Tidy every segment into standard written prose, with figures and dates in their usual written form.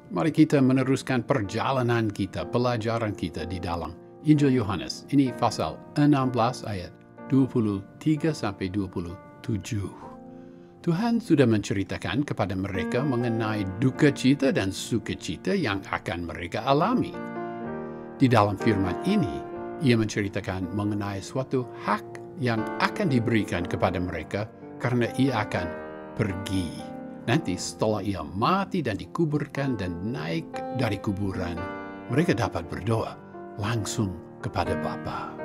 Mari kita meneruskan perjalanan kita, pelajaran kita di dalam Injil Yohanes. Ini pasal 16 ayat 23 sampai 27. Tuhan sudah menceritakan kepada mereka mengenai duka cita dan sukacita yang akan mereka alami. Di dalam firman ini, ia menceritakan mengenai suatu hak yang akan diberikan kepada mereka karena ia akan pergi. Nanti setelah ia mati dan dikuburkan dan naik dari kuburan, mereka dapat berdoa langsung kepada Bapa.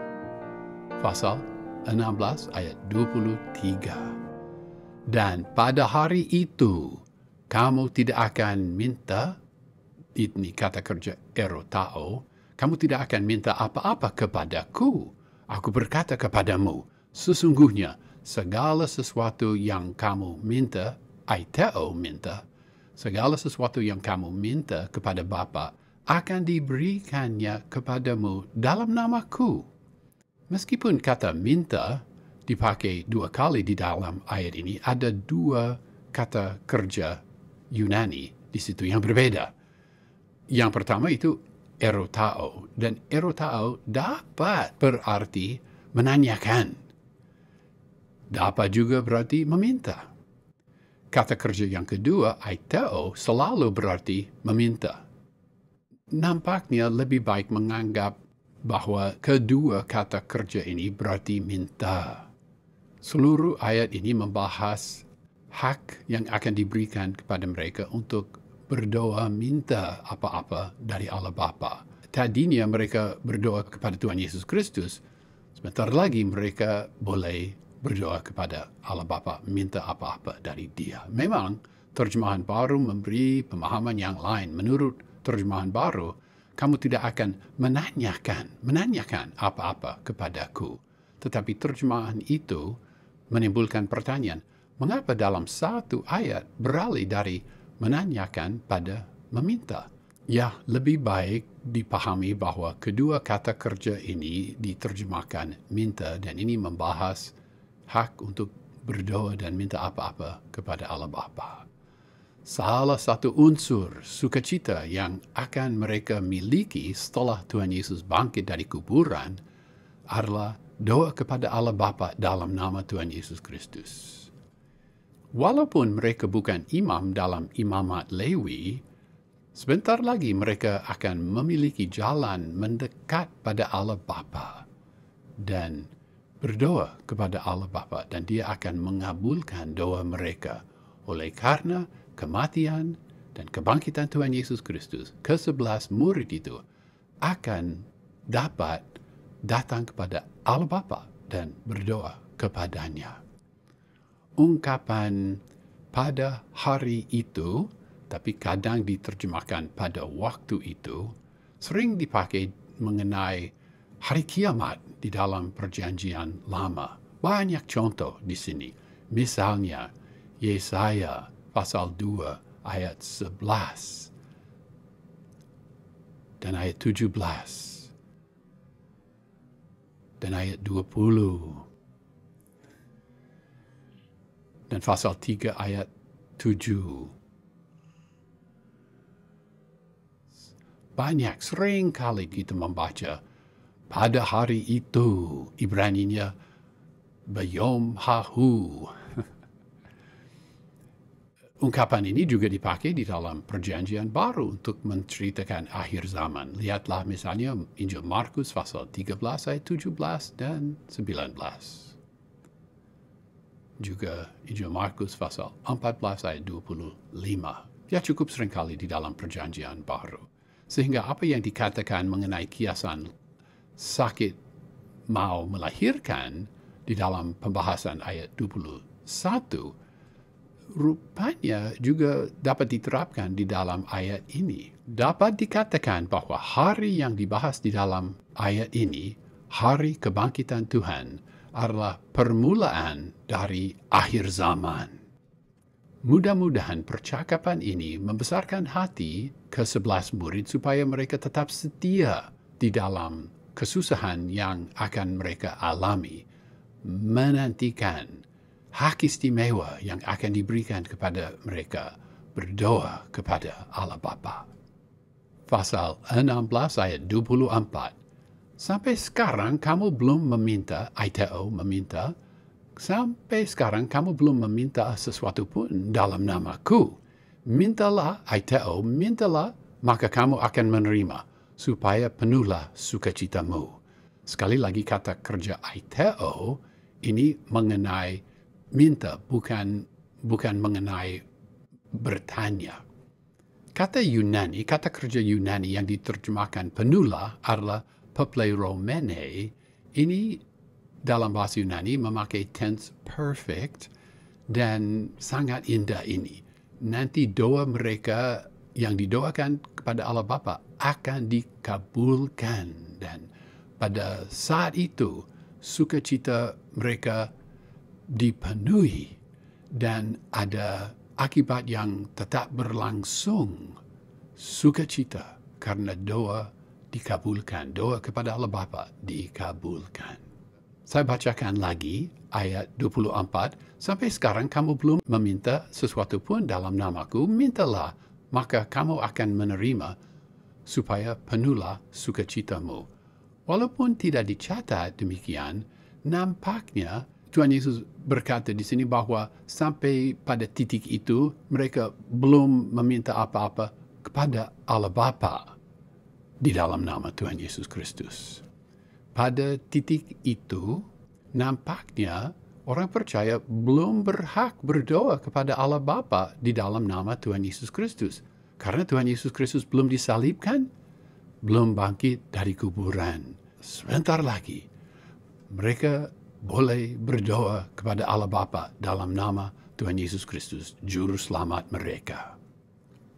Pasal 16 ayat 23. Dan pada hari itu, kamu tidak akan minta, ini kata kerja erotao, kamu tidak akan minta apa-apa kepadaku. Aku berkata kepadamu, sesungguhnya segala sesuatu yang kamu minta, aiteo minta, segala sesuatu yang kamu minta kepada Bapa akan diberikannya kepadamu dalam namaku. Meskipun kata minta dipakai 2 kali di dalam ayat ini, ada 2 kata kerja Yunani di situ yang berbeda. Yang pertama itu erotao, dan erotao dapat berarti menanyakan. Dapat juga berarti meminta. Kata kerja yang kedua, aiteo, selalu berarti meminta. Nampaknya lebih baik menganggap bahwa kedua kata kerja ini berarti minta. Seluruh ayat ini membahas hak yang akan diberikan kepada mereka untuk berdoa minta apa-apa dari Allah Bapa. Tadinya mereka berdoa kepada Tuhan Yesus Kristus. Sebentar lagi mereka boleh berdoa kepada Allah Bapa, minta apa-apa dari Dia. Memang terjemahan baru memberi pemahaman yang lain. Menurut terjemahan baru, kamu tidak akan menanyakan apa-apa kepadaku. Tetapi terjemahan itu menimbulkan pertanyaan, mengapa dalam satu ayat beralih dari menanyakan pada meminta? Ya, lebih baik dipahami bahwa kedua kata kerja ini diterjemahkan minta, dan ini membahas hak untuk berdoa dan minta apa-apa kepada Allah Bapa. Salah satu unsur sukacita yang akan mereka miliki setelah Tuhan Yesus bangkit dari kuburan adalah doa kepada Allah Bapa dalam nama Tuhan Yesus Kristus. Walaupun mereka bukan imam dalam imamat Lewi, sebentar lagi mereka akan memiliki jalan mendekat pada Allah Bapa dan berdoa kepada Allah Bapa, dan Dia akan mengabulkan doa mereka oleh karena kematian dan kebangkitan Tuhan Yesus Kristus. Ke-11 murid itu akan dapat datang kepada Allah Bapa dan berdoa kepadanya. Ungkapan pada hari itu, tapi kadang diterjemahkan pada waktu itu, sering dipakai mengenai hari kiamat di dalam perjanjian lama. Banyak contoh di sini. Misalnya, Yesaya pasal 2 ayat 11 dan ayat 17 dan ayat 20. Dan pasal 3 ayat 7. Banyak, sering kali kita membaca pada hari itu, Ibraninya Bayom Hahu. Ungkapan ini juga dipakai di dalam perjanjian baru untuk menceritakan akhir zaman. Lihatlah misalnya Injil Markus pasal 13 ayat 17 dan 19. Juga Injil Markus pasal 14 ayat 25. Ya, cukup seringkali di dalam perjanjian baru. Sehingga apa yang dikatakan mengenai kiasan sakit mau melahirkan di dalam pembahasan ayat 21, rupanya juga dapat diterapkan di dalam ayat ini. Dapat dikatakan bahwa hari yang dibahas di dalam ayat ini, hari kebangkitan Tuhan, adalah permulaan dari akhir zaman. Mudah-mudahan percakapan ini membesarkan hati ke-11 murid supaya mereka tetap setia di dalam kesusahan yang akan mereka alami, menantikan hak istimewa yang akan diberikan kepada mereka berdoa kepada Allah Bapa. Pasal 16 ayat 24. Sampai sekarang kamu belum meminta, aiteo meminta, sampai sekarang kamu belum meminta sesuatu pun dalam namaku. Mintalah, aiteo, mintalah, maka kamu akan menerima, supaya penuhlah sukacitamu. Sekali lagi kata kerja aiteo, ini mengenai minta, bukan mengenai bertanya. Kata kerja Yunani yang diterjemahkan penuhlah adalah pepleromene. Ini dalam bahasa Yunani memakai tense perfect dan sangat indah ini. Nanti doa mereka yang didoakan kepada Allah Bapa akan dikabulkan, dan pada saat itu sukacita mereka dipenuhi dan ada akibat yang tetap berlangsung, sukacita karena doa dikabulkan, doa kepada Allah Bapa dikabulkan. Saya bacakan lagi ayat 24, sampai sekarang kamu belum meminta sesuatu pun dalam namaku, mintalah, maka kamu akan menerima, supaya penuhlah sukacitamu. Walaupun tidak dicatat demikian, nampaknya Tuhan Yesus berkata di sini bahwa sampai pada titik itu mereka belum meminta apa-apa kepada Allah Bapa di dalam nama Tuhan Yesus Kristus. Pada titik itu, nampaknya orang percaya belum berhak berdoa kepada Allah Bapa di dalam nama Tuhan Yesus Kristus. Karena Tuhan Yesus Kristus belum disalibkan, belum bangkit dari kuburan. Sebentar lagi, mereka boleh berdoa kepada Allah Bapa dalam nama Tuhan Yesus Kristus, Juru Selamat mereka.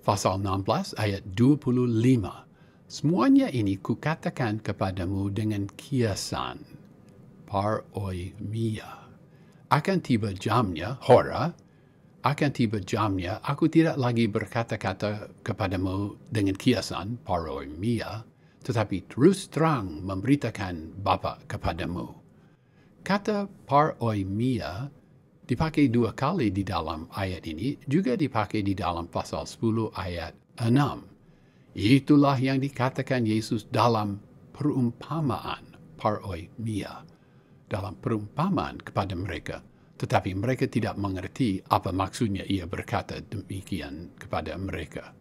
Pasal 16 ayat 25. Semuanya ini kukatakan kepadamu dengan kiasan, paroimia. Akan tiba jamnya, hora, akan tiba jamnya, aku tidak lagi berkata-kata kepadamu dengan kiasan, paroimia, tetapi terus terang memberitakan Bapa kepadamu. Kata paroimia dipakai 2 kali di dalam ayat ini, juga dipakai di dalam pasal 10 ayat 6. Itulah yang dikatakan Yesus dalam perumpamaan, paroimia, dalam perumpamaan kepada mereka. Tetapi mereka tidak mengerti apa maksudnya ia berkata demikian kepada mereka.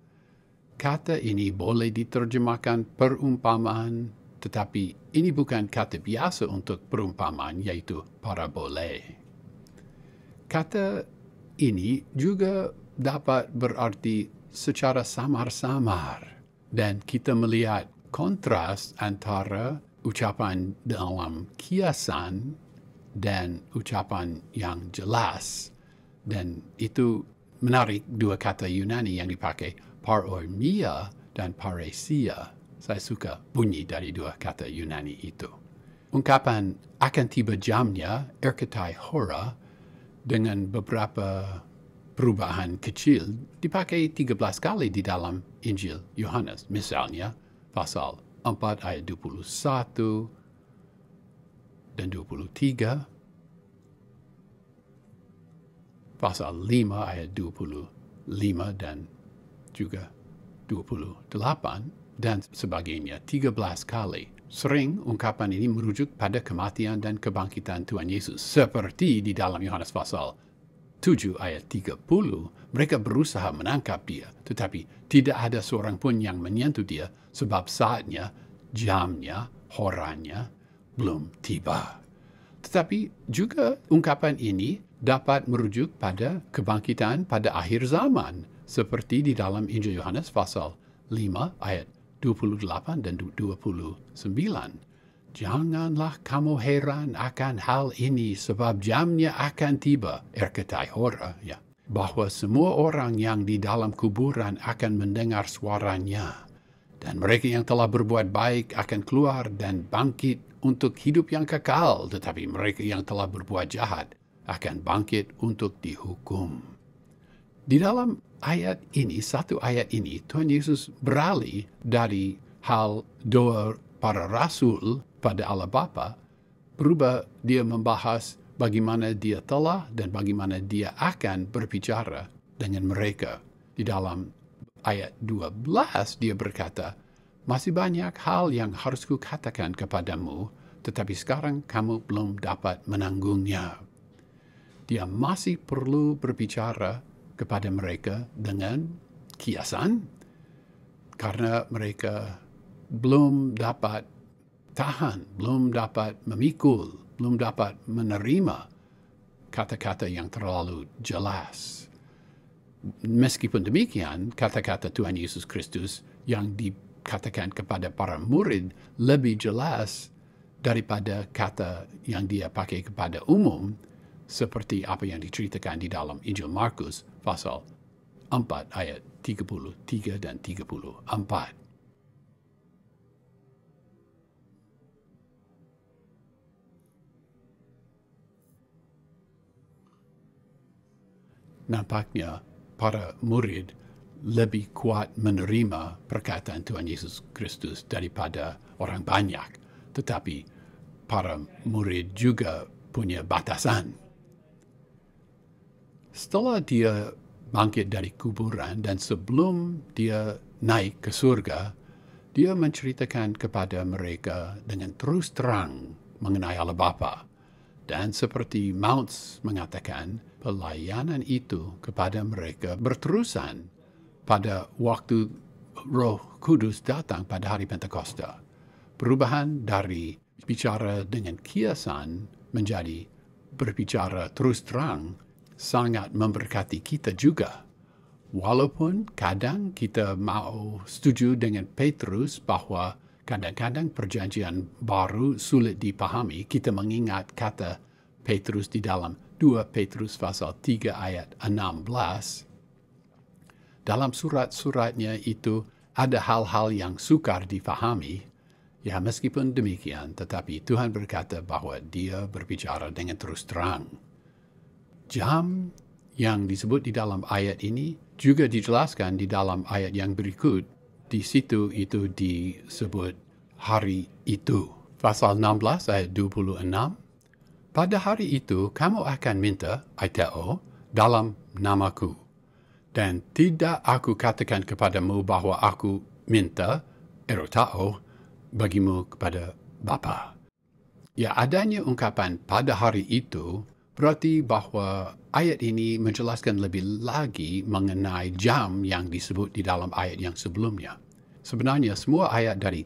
Kata ini boleh diterjemahkan perumpamaan, tetapi ini bukan kata biasa untuk perumpamaan, yaitu parabole. Kata ini juga dapat berarti secara samar-samar, dan kita melihat kontras antara ucapan dalam kiasan dan ucapan yang jelas. Dan itu menarik, 2 kata Yunani yang dipakai, paroimia dan paresia. Saya suka bunyi dari 2 kata Yunani itu. Ungkapan akan tiba jamnya, erketai hora, dengan beberapa perubahan kecil, dipakai 13 kali di dalam Injil Yohanes. Misalnya, pasal 4 ayat 21 dan 23, pasal 5 ayat 25 dan juga 28, dan sebagainya, 13 kali. Sering ungkapan ini merujuk pada kematian dan kebangkitan Tuhan Yesus. Seperti di dalam Yohanes pasal 7 ayat 30, mereka berusaha menangkap dia, tetapi tidak ada seorang pun yang menyentuh dia, sebab saatnya, jamnya, horanya belum tiba. Tetapi juga ungkapan ini dapat merujuk pada kebangkitan pada akhir zaman, seperti di dalam Injil Yohanes pasal 5 ayat 28 dan 29. Janganlah kamu heran akan hal ini, sebab jamnya akan tiba, erketai hora, ya, bahwa semua orang yang di dalam kuburan akan mendengar suaranya, dan mereka yang telah berbuat baik akan keluar dan bangkit untuk hidup yang kekal, tetapi mereka yang telah berbuat jahat akan bangkit untuk dihukum. Di dalam ayat ini, satu ayat ini, Tuhan Yesus beralih dari hal doa para rasul pada Allah Bapa, berubah dia membahas bagaimana dia telah dan bagaimana dia akan berbicara dengan mereka. Di dalam ayat 12 dia berkata, masih banyak hal yang harus kukatakan kepadamu, tetapi sekarang kamu belum dapat menanggungnya. Dia masih perlu berbicara kepada mereka dengan kiasan, karena mereka belum dapat tahan, belum dapat memikul, belum dapat menerima kata-kata yang terlalu jelas. Meskipun demikian, kata-kata Tuhan Yesus Kristus yang dikatakan kepada para murid lebih jelas daripada kata yang dia pakai kepada umum, seperti apa yang diceritakan di dalam Injil Markus pasal 4 ayat 33 dan 34. Nampaknya para murid lebih kuat menerima perkataan Tuhan Yesus Kristus daripada orang banyak. Tetapi para murid juga punya batasan. Setelah dia bangkit dari kuburan dan sebelum dia naik ke surga, dia menceritakan kepada mereka dengan terus terang mengenai Allah Bapa. Dan seperti Mounts mengatakan, pelayanan itu kepada mereka berterusan pada waktu Roh Kudus datang pada hari Pentakosta. Perubahan dari bicara dengan kiasan menjadi berbicara terus terang sangat memberkati kita juga. Walaupun kadang kita mau setuju dengan Petrus bahwa kadang-kadang perjanjian baru sulit dipahami, kita mengingat kata Petrus di dalam 2 Petrus pasal 3 ayat 16. Dalam surat-suratnya itu ada hal-hal yang sukar difahami. Ya, meskipun demikian, tetapi Tuhan berkata bahwa dia berbicara dengan terus terang. Jam yang disebut di dalam ayat ini juga dijelaskan di dalam ayat yang berikut. Di situ itu disebut hari itu. Pasal 16 ayat 26. Pada hari itu kamu akan minta, aiteo, dalam namaku. Dan tidak aku katakan kepadamu bahwa aku minta, erotao, bagimu kepada Bapa. Ya, adanya ungkapan pada hari itu berarti bahwa ayat ini menjelaskan lebih lagi mengenai jam yang disebut di dalam ayat yang sebelumnya. Sebenarnya semua ayat dari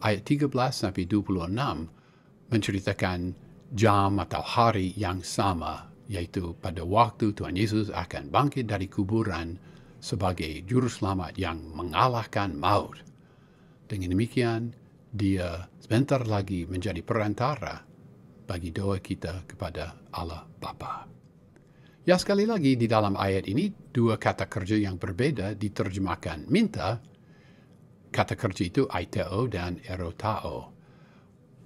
ayat 13 sampai 26 menceritakan jam atau hari yang sama, yaitu pada waktu Tuhan Yesus akan bangkit dari kuburan sebagai juru selamat yang mengalahkan maut. Dengan demikian, dia sebentar lagi menjadi perantara bagi doa kita kepada Allah Bapa. Ya, sekali lagi di dalam ayat ini, dua kata kerja yang berbeda diterjemahkan minta. Kata kerja itu aiteo dan erotao.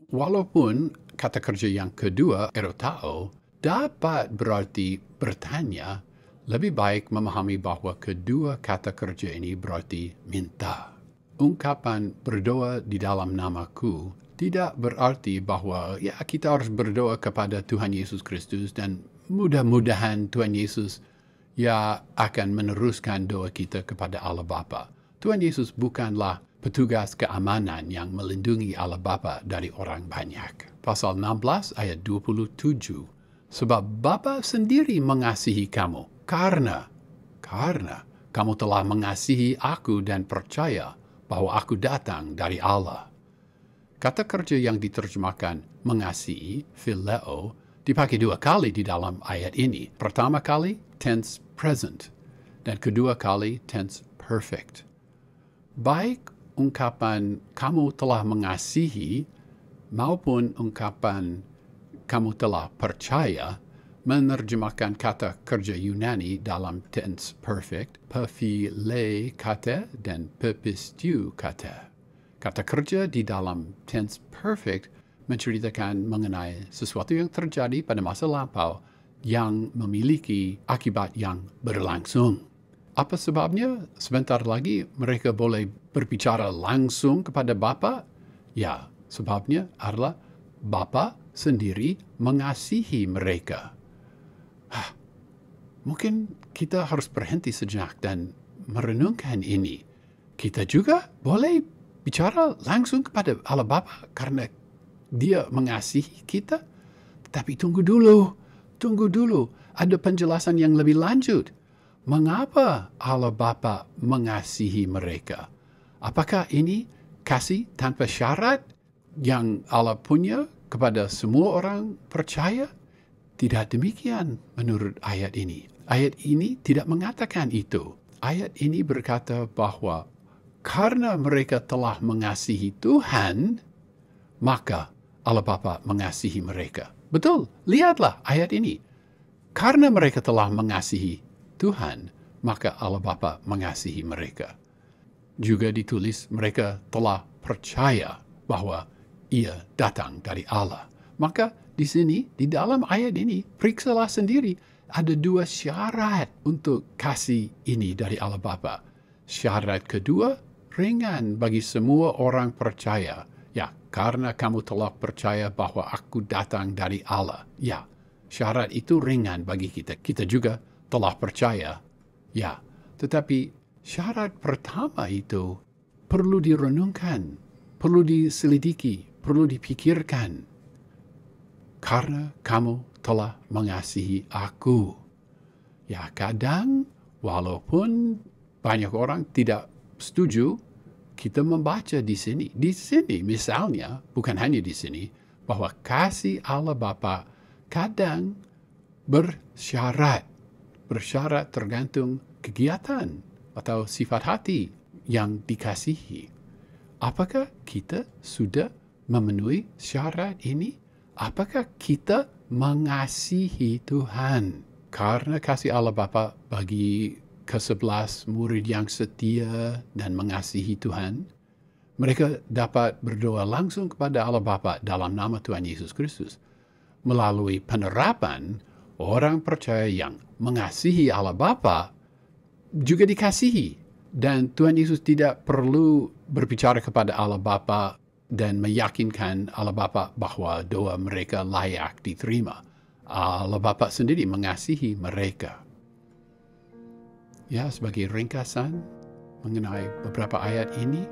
Walaupun kata kerja yang kedua, erotao, dapat berarti bertanya, lebih baik memahami bahwa kedua kata kerja ini berarti minta. Ungkapan berdoa di dalam namaku tidak berarti bahwa ya kita harus berdoa kepada Tuhan Yesus Kristus dan mudah-mudahan Tuhan Yesus ya akan meneruskan doa kita kepada Allah Bapa. Tuhan Yesus bukanlah petugas keamanan yang melindungi Allah Bapa dari orang banyak. Pasal 16 ayat 27. Sebab Bapa sendiri mengasihi kamu karena kamu telah mengasihi aku dan percaya bahwa aku datang dari Allah. Kata kerja yang diterjemahkan mengasihi, phileo, dipakai dua kali di dalam ayat ini. Pertama kali, tense present. Dan kedua kali, tense perfect. Baik ungkapan kamu telah mengasihi maupun ungkapan kamu telah percaya menerjemahkan kata kerja Yunani dalam tense perfect, perfile kata dan perpistiu kata. Kata kerja di dalam tense perfect menceritakan mengenai sesuatu yang terjadi pada masa lampau yang memiliki akibat yang berlangsung. Apa sebabnya? Sebentar lagi mereka boleh berbicara langsung kepada Bapa? Ya, sebabnya adalah Bapa sendiri mengasihi mereka. Mungkin kita harus berhenti sejenak dan merenungkan ini, kita juga boleh bicara langsung kepada Allah Bapa karena Dia mengasihi kita. Tapi tunggu dulu. Ada penjelasan yang lebih lanjut. Mengapa Allah Bapa mengasihi mereka? Apakah ini kasih tanpa syarat yang Allah punya kepada semua orang percaya? Tidak demikian menurut ayat ini. Ayat ini tidak mengatakan itu. Ayat ini berkata bahwa karena mereka telah mengasihi Tuhan, maka Allah Bapa mengasihi mereka. Betul, lihatlah ayat ini. Karena mereka telah mengasihi Tuhan, maka Allah Bapa mengasihi mereka. Juga ditulis mereka telah percaya bahwa Ia datang dari Allah. Maka di sini, di dalam ayat ini, periksalah sendiri. Ada 2 syarat untuk kasih ini dari Allah Bapa. Syarat kedua, ringan bagi semua orang percaya. Ya, karena kamu telah percaya bahwa aku datang dari Allah. Ya, syarat itu ringan bagi kita. Kita juga telah percaya. Ya, tetapi syarat pertama itu perlu direnungkan, perlu diselidiki, perlu dipikirkan. Karena kamu telah mengasihi aku. Ya, kadang walaupun banyak orang tidak setuju, kita membaca di sini. Di sini misalnya, bukan hanya di sini, bahwa kasih Allah Bapa kadang bersyarat tergantung kegiatan atau sifat hati yang dikasihi. Apakah kita sudah memenuhi syarat ini? Apakah kita mengasihi Tuhan? Karena kasih Allah Bapa bagi ke-11 murid yang setia dan mengasihi Tuhan, mereka dapat berdoa langsung kepada Allah Bapa dalam nama Tuhan Yesus Kristus. Melalui penerapan, orang percaya yang mengasihi Allah Bapa juga dikasihi. Dan Tuhan Yesus tidak perlu berbicara kepada Allah Bapa dan meyakinkan Allah Bapa bahwa doa mereka layak diterima. Allah Bapa sendiri mengasihi mereka. Ya, sebagai ringkasan mengenai beberapa ayat ini,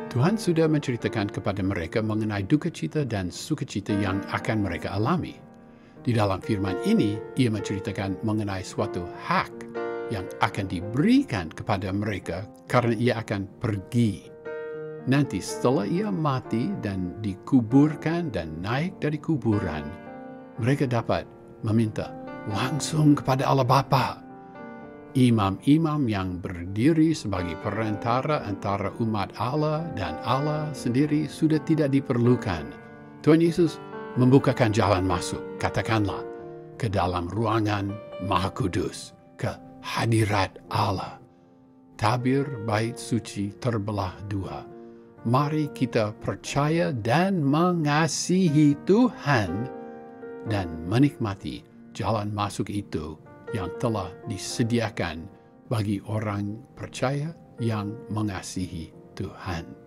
Tuhan sudah menceritakan kepada mereka mengenai duka cita dan sukacita yang akan mereka alami. Di dalam firman ini, Ia menceritakan mengenai suatu hak yang akan diberikan kepada mereka karena Ia akan pergi. Nanti setelah Ia mati dan dikuburkan dan naik dari kuburan, mereka dapat meminta langsung kepada Allah Bapa. Imam-imam yang berdiri sebagai perantara antara umat Allah dan Allah sendiri sudah tidak diperlukan. Tuhan Yesus membukakan jalan masuk, katakanlah, ke dalam ruangan Maha Kudus, ke hadirat Allah. Tabir bait suci terbelah 2. Mari kita percaya dan mengasihi Tuhan dan menikmati jalan masuk itu yang telah disediakan bagi orang percaya yang mengasihi Tuhan.